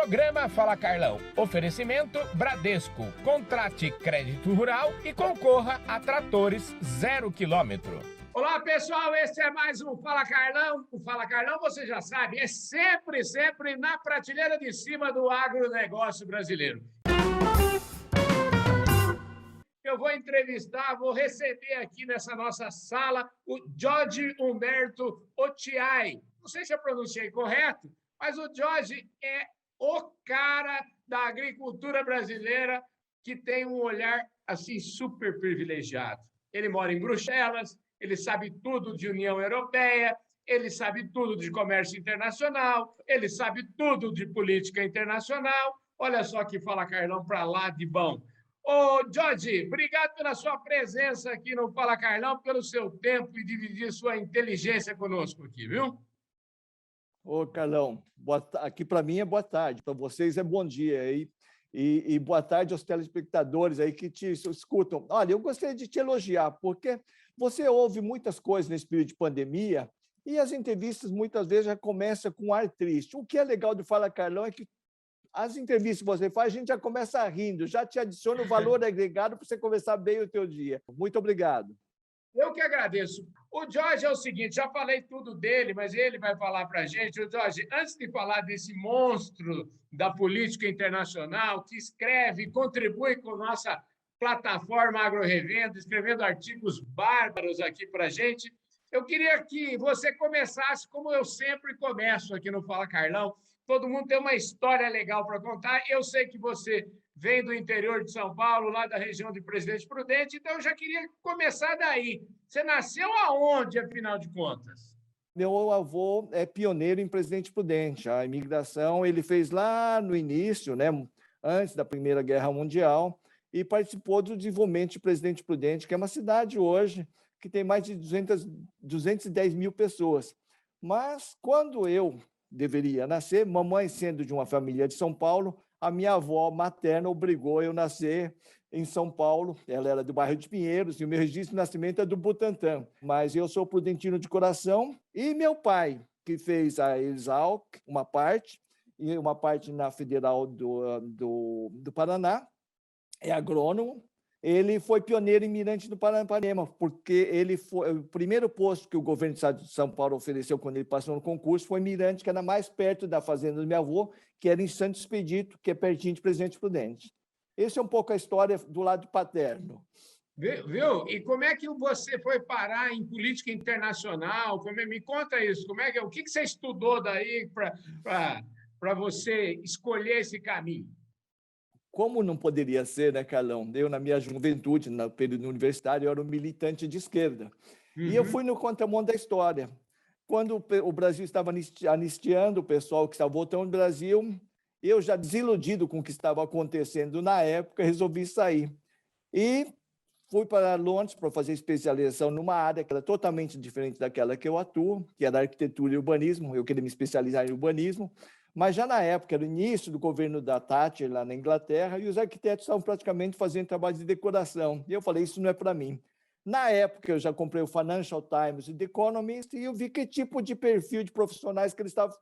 Programa Fala Carlão. Oferecimento Bradesco. Contrate crédito rural e concorra a tratores 0 km. Olá, pessoal. Esse é mais um Fala Carlão. O Fala Carlão, você já sabe, é sempre na prateleira de cima do agronegócio brasileiro. Eu vou receber aqui nessa nossa sala o Jorge Humberto Ottiai. Não sei se eu pronunciei correto, mas o Jorge é o cara da agricultura brasileira que tem um olhar assim super privilegiado. Ele mora em Bruxelas, ele sabe tudo de União Europeia, ele sabe tudo de comércio internacional, ele sabe tudo de política internacional. Olha só que Fala Carlão para lá de bom. Ô, Jorge, obrigado pela sua presença aqui no Fala Carlão, pelo seu tempo e dividir sua inteligência conosco aqui, viu? Ô, Carlão, aqui para mim é boa tarde, para vocês é bom dia aí. E boa tarde aos telespectadores aí que te escutam. Olha, eu gostaria de te elogiar, porque você ouve muitas coisas nesse período de pandemia e as entrevistas muitas vezes já começam com um ar triste. O que é legal do Fala Carlão é que as entrevistas que você faz, a gente já começa rindo, já te adiciona o valor agregado para você começar bem o teu dia. Muito obrigado. Eu que agradeço. O Jorge é o seguinte, já falei tudo dele, mas ele vai falar para a gente. O Jorge, antes de falar desse monstro da política internacional, que escreve e contribui com nossa plataforma AgroRevenda, escrevendo artigos bárbaros aqui para a gente, eu queria que você começasse como eu sempre começo aqui no Fala Carlão. Todo mundo tem uma história legal para contar. Eu sei que você vem do interior de São Paulo, lá da região de Presidente Prudente, então eu já queria começar daí. Você nasceu aonde, afinal de contas? Meu avô é pioneiro em Presidente Prudente. A imigração ele fez lá no início, né, antes da Primeira Guerra Mundial, e participou do desenvolvimento de Presidente Prudente, que é uma cidade hoje que tem mais de 210 mil pessoas. Mas quando eu deveria nascer, mamãe sendo de uma família de São Paulo, a minha avó materna obrigou eu a nascer em São Paulo. Ela era do bairro de Pinheiros e o meu registro de nascimento é do Butantã. Mas eu sou prudentino de coração. E meu pai, que fez a Exalc, uma parte, e uma parte na Federal do Paraná, é agrônomo. Ele foi pioneiro em Mirante do Paranapanema, porque ele foi o primeiro posto que o governo do estado de São Paulo ofereceu quando ele passou no concurso foi Mirante, que era mais perto da fazenda do meu avô, que era em Santo Expedito, que é pertinho de Presidente Prudente. Esse é um pouco a história do lado paterno. Viu? E como é que você foi parar em política internacional? Me conta isso. O que você estudou daí para você escolher esse caminho? Como não poderia ser, né, Carlão? Eu, na minha juventude, no período universitário, eu era um militante de esquerda. E eu fui no contramão da história. Quando o Brasil estava anistiando o pessoal que estava voltando do Brasil, eu, já desiludido com o que estava acontecendo na época, resolvi sair. E fui para Londres para fazer especialização numa área que era totalmente diferente daquela que eu atuo, que era arquitetura e urbanismo. Eu queria me especializar em urbanismo. Mas já na época, era o início do governo da Thatcher, lá na Inglaterra, e os arquitetos estavam praticamente fazendo trabalho de decoração. E eu falei, isso não é para mim. Na época, eu já comprei o Financial Times e The Economist, e eu vi que tipo de perfil de profissionais que eles estavam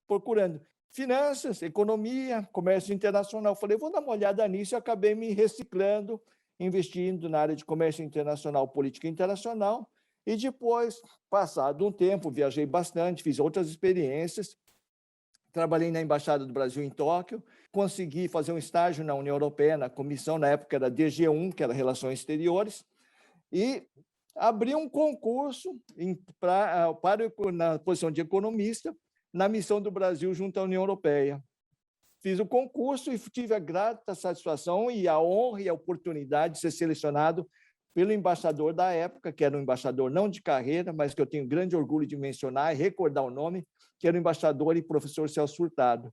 procurando. Finanças, economia, comércio internacional. Eu falei, vou dar uma olhada nisso, e acabei me reciclando, investindo na área de comércio internacional, política internacional, e depois, passado um tempo, viajei bastante, fiz outras experiências. Trabalhei na Embaixada do Brasil em Tóquio, consegui fazer um estágio na União Europeia, na comissão, na época era DG1, que era Relações Exteriores, e abri um concurso na posição de economista, na missão do Brasil junto à União Europeia. Fiz o concurso e tive a grata satisfação e a honra e a oportunidade de ser selecionado pelo embaixador da época, que era um embaixador não de carreira, mas que eu tenho grande orgulho de mencionar e recordar o nome, que era o embaixador e professor Celso Furtado.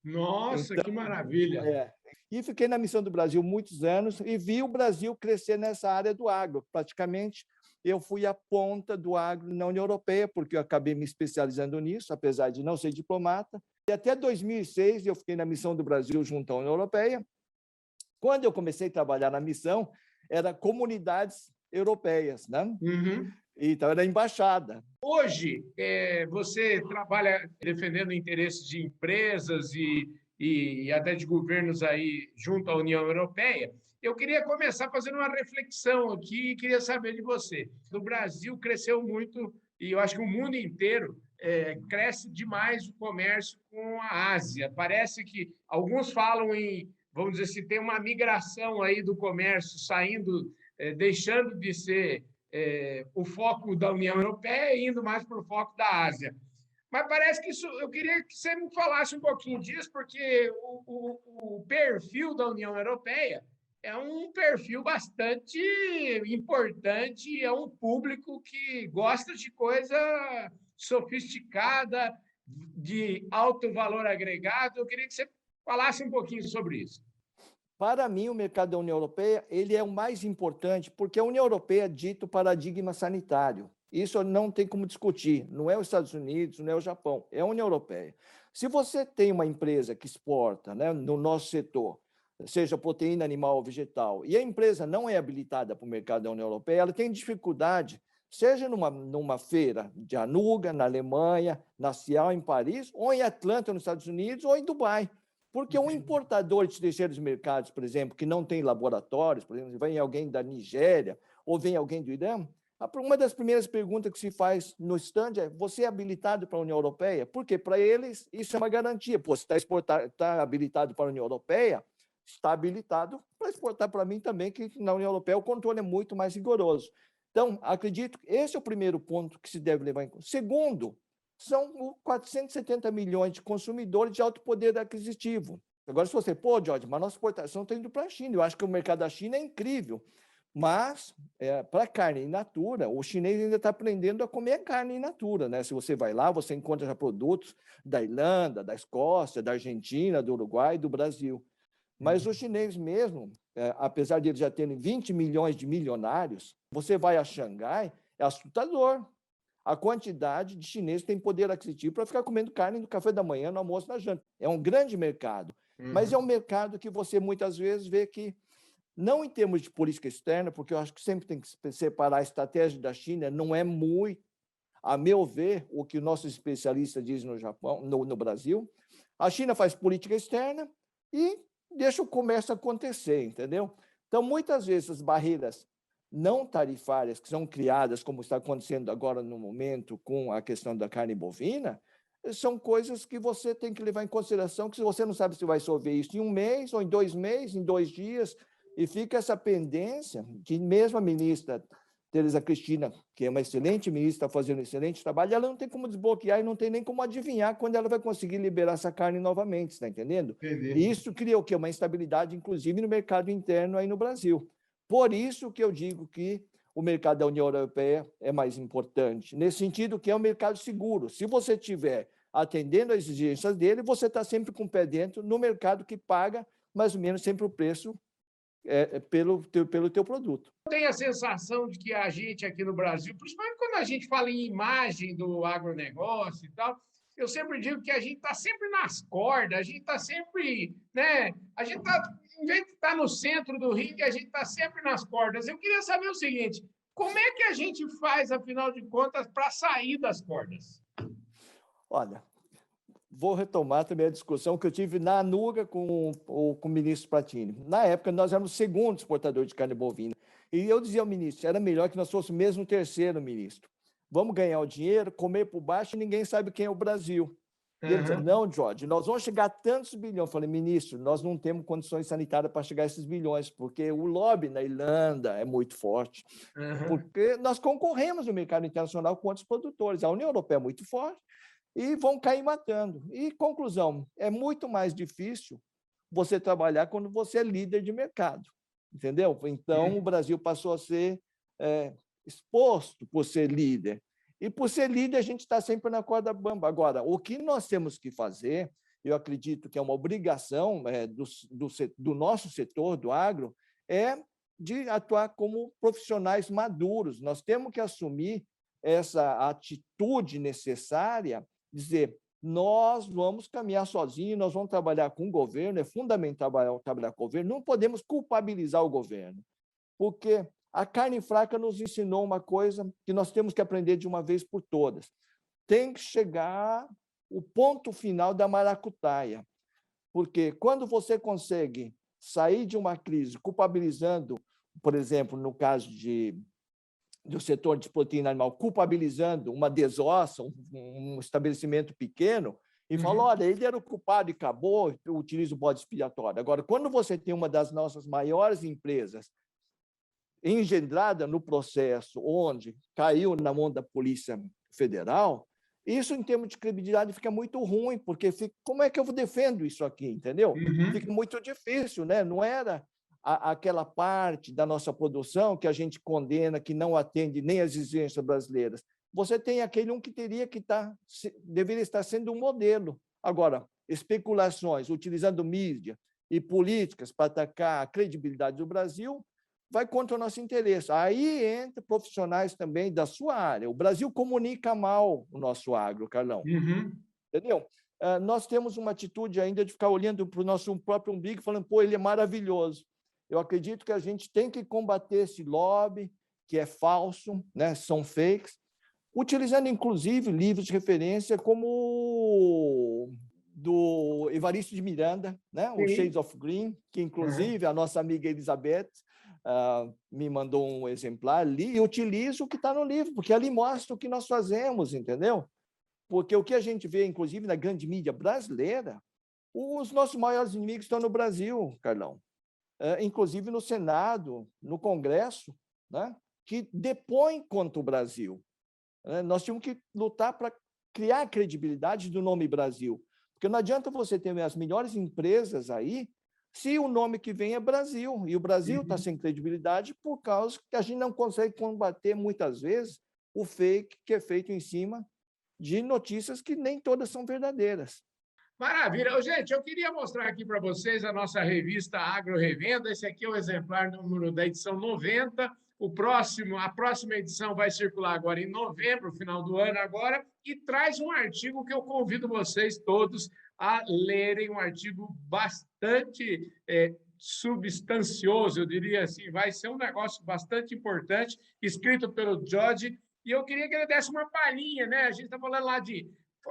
Nossa, então, que maravilha! E fiquei na Missão do Brasil muitos anos e vi o Brasil crescer nessa área do agro. Praticamente, eu fui a ponta do agro na União Europeia, porque eu acabei me especializando nisso, apesar de não ser diplomata. E até 2006, eu fiquei na Missão do Brasil junto à União Europeia. Quando eu comecei a trabalhar na missão, eram comunidades europeias, né? Então, era a embaixada. Hoje, você trabalha defendendo interesses de empresas e até de governos aí junto à União Europeia. Eu queria começar fazendo uma reflexão aqui e queria saber de você. No Brasil cresceu muito e eu acho que o mundo inteiro cresce demais o comércio com a Ásia. Parece que alguns falam em, vamos dizer assim, tem uma migração aí do comércio saindo, deixando de ser o foco da União Europeia e indo mais para o foco da Ásia. Mas parece que isso, eu queria que você me falasse um pouquinho disso, porque o perfil da União Europeia é um perfil bastante importante, é um público que gosta de coisa sofisticada, de alto valor agregado. Eu queria que você falasse um pouquinho sobre isso. Para mim, o mercado da União Europeia ele é o mais importante, porque a União Europeia dita o paradigma sanitário. Isso não tem como discutir. Não é os Estados Unidos, não é o Japão, é a União Europeia. Se você tem uma empresa que exporta, né, no nosso setor, seja proteína animal ou vegetal, e a empresa não é habilitada para o mercado da União Europeia, ela tem dificuldade, seja numa feira de Anuga, na Alemanha, na Cial, em Paris, ou em Atlanta, nos Estados Unidos, ou em Dubai. Porque um importador de terceiros mercados, por exemplo, que não tem laboratórios, por exemplo, vem alguém da Nigéria ou vem alguém do Irã, uma das primeiras perguntas que se faz no stand é: você é habilitado para a União Europeia? Porque para eles isso é uma garantia. Pô, se está habilitado para a União Europeia, está habilitado para exportar para mim também, que na União Europeia o controle é muito mais rigoroso. Então, acredito que esse é o primeiro ponto que se deve levar em conta. Segundo, são 470 milhões de consumidores de alto poder aquisitivo. Agora, se você, pô, Jorge, mas nossa exportação está indo para a China. Eu acho que o mercado da China é incrível, mas para carne in natura, o chinês ainda está aprendendo a comer carne in natura, né? Se você vai lá, você encontra já produtos da Irlanda, da Escócia, da Argentina, do Uruguai, do Brasil. Mas o chinês mesmo, apesar de eles já terem 20 milhões de milionários, você vai a Xangai, é assustador. A quantidade de chineses que têm poder aquisitivo para ficar comendo carne no café da manhã, no almoço, na janta. É um grande mercado, mas é um mercado que você muitas vezes vê que, não em termos de política externa, porque eu acho que sempre tem que separar a estratégia da China, não é muito, a meu ver, o que os nossos especialistas dizem no Japão, no Brasil. A China faz política externa e deixa o comércio acontecer, entendeu? Então, muitas vezes, as barreiras não tarifárias que são criadas, como está acontecendo agora no momento com a questão da carne bovina, são coisas que você tem que levar em consideração, que você não sabe se vai resolver isso em um mês, ou em 2 meses, em 2 dias, e fica essa pendência que mesmo a ministra Tereza Cristina, que é uma excelente ministra, está fazendo um excelente trabalho, ela não tem como desbloquear e não tem nem como adivinhar quando ela vai conseguir liberar essa carne novamente, está entendendo? Entendi. E isso cria o quê? Uma instabilidade, inclusive, no mercado interno aí no Brasil. Por isso que eu digo que o mercado da União Europeia é mais importante, nesse sentido que é um mercado seguro. Se você estiver atendendo às exigências dele, você está sempre com o pé dentro no mercado que paga mais ou menos sempre o preço pelo teu produto. Eu tenho a sensação de que a gente aqui no Brasil, principalmente quando a gente fala em imagem do agronegócio e tal, eu sempre digo que a gente está sempre nas cordas, a gente está sempre, né? A gente está, em vez de estar no centro do ringue, a gente está sempre nas cordas. Eu queria saber o seguinte: como é que a gente faz, afinal de contas, para sair das cordas? Olha, vou retomar também a discussão que eu tive na Anuga com o ministro Pratini. Na época, nós éramos o segundo exportador de carne bovina. E eu dizia ao ministro, era melhor que nós fôssemos mesmo o terceiro, ministro. Vamos ganhar o dinheiro, comer por baixo e ninguém sabe quem é o Brasil. E ele dizia, não, Jorge, nós vamos chegar a tantos bilhões. Eu falei, ministro, nós não temos condições sanitárias para chegar a esses bilhões, porque o lobby na Irlanda é muito forte. Porque nós concorremos no mercado internacional com outros produtores. A União Europeia é muito forte e vão cair matando. E, conclusão, é muito mais difícil você trabalhar quando você é líder de mercado, entendeu? Então, o Brasil passou a ser exposto por ser líder. E, por ser líder, a gente está sempre na corda bamba. Agora, o que nós temos que fazer, eu acredito que é uma obrigação do nosso setor, do agro, é de atuar como profissionais maduros. Nós temos que assumir essa atitude necessária, dizer, nós vamos caminhar sozinhos, nós vamos trabalhar com o governo, é fundamental trabalhar com o governo, não podemos culpabilizar o governo, porque A carne fraca nos ensinou uma coisa que nós temos que aprender de uma vez por todas. Tem que chegar o ponto final da maracutaia, porque quando você consegue sair de uma crise culpabilizando, por exemplo, no caso do setor de proteína animal, culpabilizando uma desossa, um estabelecimento pequeno, e fala, olha, ele era o culpado e acabou, utiliza o bode expiatório. Agora, quando você tem uma das nossas maiores empresas engendrada no processo, onde caiu na mão da Polícia Federal, isso, em termos de credibilidade, fica muito ruim, porque como é que eu defendo isso aqui, entendeu? Fica muito difícil, né? Não era aquela parte da nossa produção que a gente condena, que não atende nem às exigências brasileiras. Você tem aquele que deveria estar sendo um modelo. Agora, especulações, utilizando mídia e políticas para atacar a credibilidade do Brasil, vai contra o nosso interesse. Aí entra profissionais também da sua área. O Brasil comunica mal o nosso agro, Carlão. Entendeu? Nós temos uma atitude ainda de ficar olhando para o nosso próprio umbigo e falando, pô, ele é maravilhoso. Eu acredito que a gente tem que combater esse lobby, que é falso, né? São fakes, utilizando, inclusive, livros de referência como do Evaristo de Miranda, né? O Shades of Green, que, inclusive, a nossa amiga Elizabeth me mandou um exemplar, li e utilizo o que está no livro, porque ali mostra o que nós fazemos, entendeu? Porque o que a gente vê, inclusive, na grande mídia brasileira, os nossos maiores inimigos estão no Brasil, Carlão. Inclusive no Senado, no Congresso, né? Que depõem contra o Brasil. Nós tínhamos que lutar para criar a credibilidade do nome Brasil, porque não adianta você ter as melhores empresas aí, se o nome que vem é Brasil, e o Brasil está sem credibilidade por causa que a gente não consegue combater, muitas vezes, o fake que é feito em cima de notícias que nem todas são verdadeiras. Maravilha. Gente, eu queria mostrar aqui para vocês a nossa revista Agro Revenda. Esse aqui é o exemplar número da edição 90. A próxima edição vai circular agora em novembro, final do ano agora, e traz um artigo que eu convido vocês todos a lerem, um artigo bastante substancioso, eu diria assim, vai ser um negócio bastante importante, escrito pelo George, e eu queria que ele desse uma palhinha, né? A gente está falando lá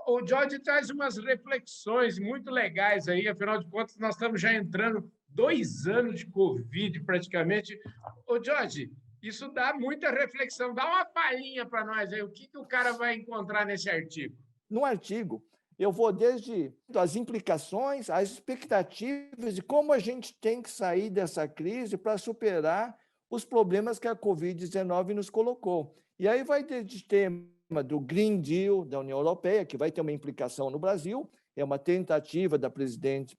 o George traz umas reflexões muito legais aí, afinal de contas, nós estamos já entrando 2 anos de Covid, praticamente. Ô, George, isso dá muita reflexão. Dá uma palhinha para nós aí, o que o cara vai encontrar nesse artigo? No artigo, eu vou desde as implicações, as expectativas de como a gente tem que sair dessa crise para superar os problemas que a Covid-19 nos colocou. E aí vai desde tema do Green Deal da União Europeia, que vai ter uma implicação no Brasil, é uma tentativa da presidente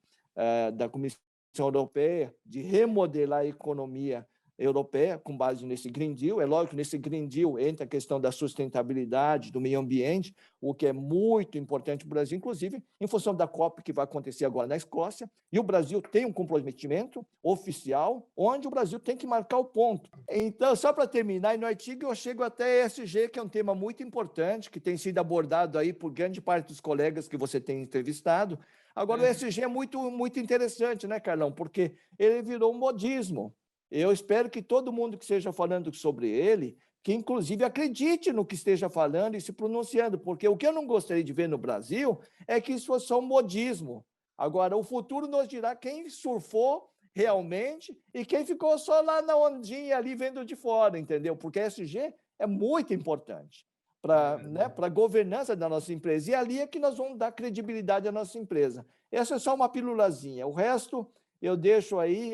da Comissão Europeia de remodelar a economia europeia com base nesse Green Deal. É lógico que nesse Green Deal entra a questão da sustentabilidade, do meio ambiente, o que é muito importante para o Brasil, inclusive em função da COP que vai acontecer agora na Escócia, e o Brasil tem um comprometimento oficial, onde o Brasil tem que marcar o ponto. Então, só para terminar, no artigo eu chego até ESG, que é um tema muito importante, que tem sido abordado aí por grande parte dos colegas que você tem entrevistado. Agora, o ESG é muito interessante, né, Carlão? Porque ele virou um modismo. Eu espero que todo mundo que esteja falando sobre ele, que inclusive acredite no que esteja falando e se pronunciando, porque o que eu não gostaria de ver no Brasil é que isso fosse só um modismo. Agora, o futuro nos dirá quem surfou realmente e quem ficou só lá na ondinha ali vendo de fora, entendeu? Porque a ESG é muito importante para a governança da nossa empresa, e ali é que nós vamos dar credibilidade à nossa empresa. Essa é só uma pílulazinha. O resto eu deixo aí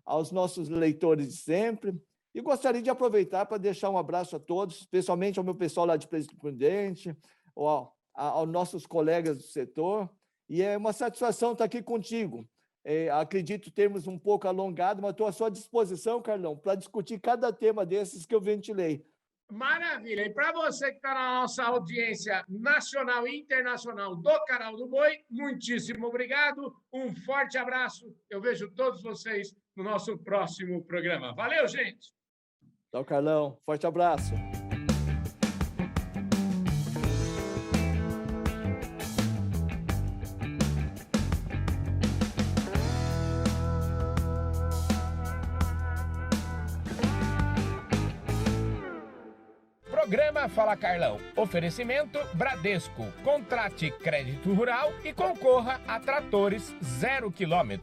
aos nossos leitores de sempre. E gostaria de aproveitar para deixar um abraço a todos, especialmente ao meu pessoal lá de Presidente Prudente, aos nossos colegas do setor. E é uma satisfação estar aqui contigo. Acredito termos um pouco alongado, mas estou à sua disposição, Carlão, para discutir cada tema desses que eu ventilei. Maravilha! E para você que está na nossa audiência nacional e internacional do Canal do Boi, muitíssimo obrigado, um forte abraço. Eu vejo todos vocês no nosso próximo programa. Valeu, gente! Tchau, Carlão. Forte abraço. Programa Fala Carlão. Oferecimento Bradesco. Contrate crédito rural e concorra a tratores 0 km.